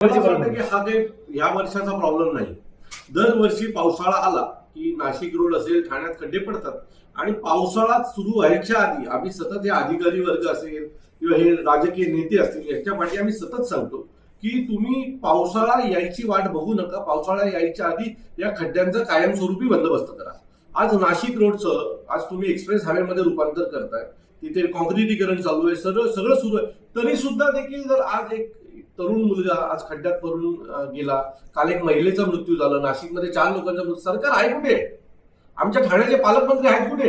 मला असं वाटतं की हा काही या वर्षाचा प्रॉब्लेम नाही. दरवर्षी पावसाळा आला की नाशिक रोड असेल, ठाण्यात खड्डे पडतात आणि पावसाळा सुरू व्हायच्या आधी आम्ही सतत हे अधिकारी वर्ग असेल किंवा हे राजकीय नेते असतील यांच्या पाठी आम्ही सतत सांगतो की तुम्ही पावसाळा यायची वाट बघू नका. पावसाळा यायच्या आधी या खड्ड्यांचा कायमस्वरूपी बंदोबस्त करा. आज नाशिक रोडचं आज तुम्ही एक्सप्रेस हायवेमध्ये रूपांतर करताय, तिथे कॉन्क्रिटीकरण चालू आहे, सगळं सुरू आहे, तरी सुद्धा देखील जर आज एक तरुण मुलगा आज खड्ड्यात पडून गेला, काल एक महिलेचा मृत्यू झाला, नाशिकमध्ये 4 लोकांचा मृत्यू, सरकार आहे कुठे? आमच्या ठाण्याचे पालकमंत्री आहेत कुठे?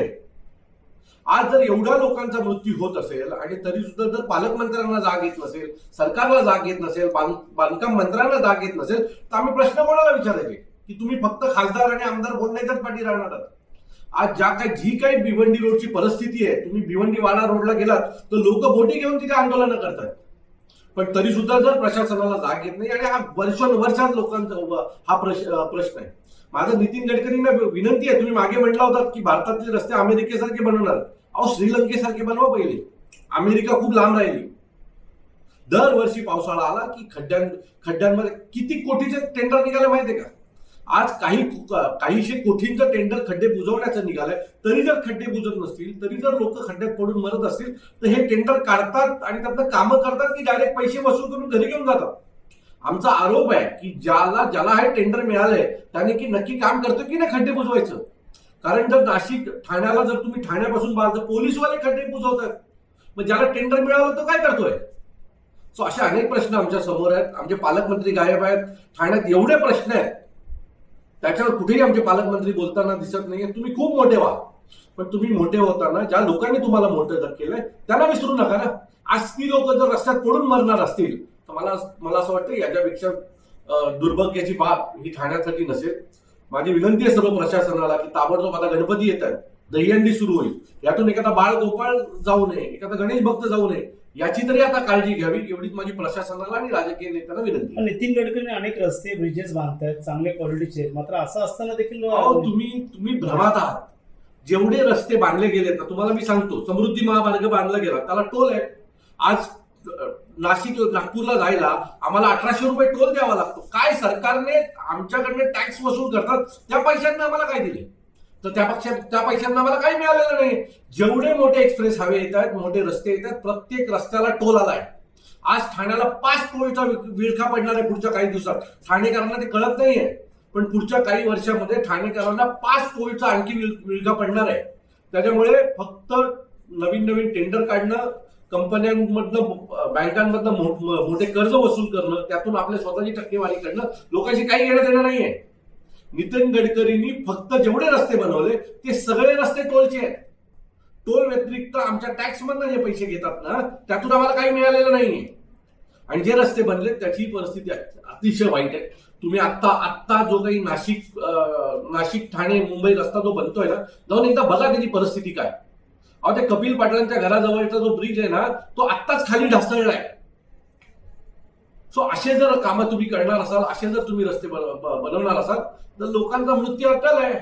आज जर एवढ्या लोकांचा मृत्यू होत असेल आणि तरी सुद्धा जर पालकमंत्र्यांना जाग येत नसेल, सरकारला जाग येत नसेल, बांधकाम मंत्र्यांना जाग येत नसेल, तर आम्ही प्रश्न कोणाला विचारायचे की तुम्ही फक्त खासदार आणि आमदार बोलण्याच्याच पाठी राहणार आहात? आज जी काही भिवंडी रोडची परिस्थिती आहे, तुम्ही भिवंडी वाडा रोडला गेलात तर लोक बोटी घेऊन तिथे आंदोलन करतात, पण तरी सुद्धा जर प्रशासनाला जाग येत नाही आणि हा वर्षानुवर्षात लोकांचा हा प्रश्न आहे. माझं नितीन गडकरींना विनंती आहे, तुम्ही मागे म्हटला होता की भारतातले रस्ते अमेरिकेसारखे बनवणार. अहो, श्रीलंकेसारखे बनवा पहिले. अमेरिका खूप लांब राहिली. दरवर्षी पावसाळा आला की खड्ड्यांमध्ये किती कोटीचे टेंडर निघाले माहितीये का? आज काहीशे कोटींचं टेंडर खड्डे बुजवण्याचं निघालंय, तरी जर खड्डे बुजत नसतील, तरी जर लोक खड्ड्यात पडून मरत असतील तर हे टेंडर काढतात आणि त्यातनं कामं करतात की डायरेक्ट पैसे वसूल करून घरी घेऊन जातात. आमचा आरोप आहे की ज्याला हे टेंडर मिळालंय त्याने की नक्की काम करतो की नाही खड्डे बुजवायचं. कारण जर नाशिक ठाण्याला जर तुम्ही ठाण्यापासून पाहाल तर पोलीसवाले खड्डे बुजवतात, मग ज्याला टेंडर मिळालं तो काय करतोय? सो असे अनेक प्रश्न आमच्या समोर आहेत. आमचे पालकमंत्री गायब आहेत. ठाण्यात एवढे प्रश्न आहेत, त्याच्यावर कुठेही आमचे पालकमंत्री बोलताना दिसत नाहीये. तुम्ही खूप मोठे व्हा, पण तुम्ही मोठे होताना ज्या लोकांनी तुम्हाला मोठं केलंय त्यांना विसरू नका ना. आज ती लोक जर रस्त्यात पडून मरणार असतील तर मला असं वाटतं याच्यापेक्षा दुर्भाग्याची बाब ही ठाण्यासाठी नसेल. माझी विनंती आहे सर्व प्रशासनाला की ताबडतोब आता गणपती येत आहेत, दहीहंडी सुरू होईल, यातून एखादा बाळ गोपाळ जाऊ नये, एखादा गणेश भक्त जाऊ नये, याची तरी आता काळजी घ्यावी, एवढीच माझी प्रशासनाला आणि राजकीय नेत्यांना विनंती. नितीन गडकरी अनेक रस्ते ब्रिजेस बांधतायत, चांगले क्वालिटीचे, मात्र असं असताना देखील तुम्ही भ्रमात आहात. जेवढे रस्ते बांधले गेलेत ना, तुम्हाला मी सांगतो, समृद्धी महामार्ग बांधला गेला त्याला टोल आहे. आज नागपूरला जायला आम्हाला 1800 रुपये टोल द्यावा लागतो. काय सरकारने आमच्याकडनं टॅक्स वसूल करतात, त्या पैशांना आम्हाला काय दिले? तर त्या पैशांना आम्हाला काही मिळालेलं नाही. जेवढे मोठे एक्सप्रेस हायवे येत आहेत, मोठे रस्ते येत आहेत, प्रत्येक रस्त्याला टोल आलाय. आज ठाण्याला 5 टोलचा विळखा पडणार आहे पुढच्या काही दिवसात. ठाणेकरांना ते कळत नाहीये, पण पुढच्या काही वर्षामध्ये ठाणेकरांना 5 टोलचा आणखी विळखा पडणार आहे. त्याच्यामुळे फक्त नवीन टेंडर काढणं, कंपन्यांमधनं बँकांमधनं मोठे कर्ज वसूल करणं, त्यातून आपल्या स्वतःची टक्केवारी करणं लोकांशी काही घेणं देणं नाहीये. नितीन गडकरींनी फक्त जेवढे रस्ते बनवले ते सगळे रस्ते टोलचे आहेत. टोल व्यतिरिक्त आमच्या टॅक्स मधनं जे पैसे घेतात ना, त्यातून आम्हाला काही मिळालेलं नाहीये. आणि जे रस्ते बनले त्याची परिस्थिती अतिशय वाईट आहे. तुम्ही आत्ता जो काही नाशिक ठाणे मुंबई रस्ता जो बनतोय ना, जाऊन एकदा बघा त्याची परिस्थिती काय. अहो, ते कपिल पाटलांच्या घराजवळचा जो ब्रिज आहे ना, तो आत्ताच खाली ढासळलाय. सो असे जर कामं तुम्ही करणार असाल, असे जर तुम्ही रस्ते बनवणार असाल तर लोकांचा मृत्यू अटल आहे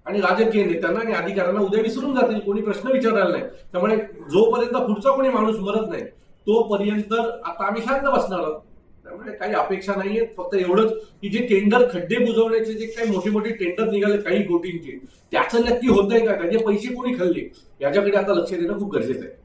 आणि राजकीय नेत्यांना आणि अधिकाऱ्यांना उद्या विसरून जातील, कोणी प्रश्न विचारणार नाही. त्यामुळे जोपर्यंत पुढचा कोणी माणूस मरत नाही तोपर्यंत आता आम्ही शांत बसणार आहोत. त्यामुळे काही अपेक्षा नाहीयेत. फक्त एवढंच की जे टेंडर खड्डे बुजवण्याचे जे काही मोठे टेंडर निघाले काही कोटींचे, त्याचं नक्की होतंय का, त्याचे पैसे कोणी खाल्ले, याच्याकडे आता लक्ष देणं खूप गरजेचं आहे.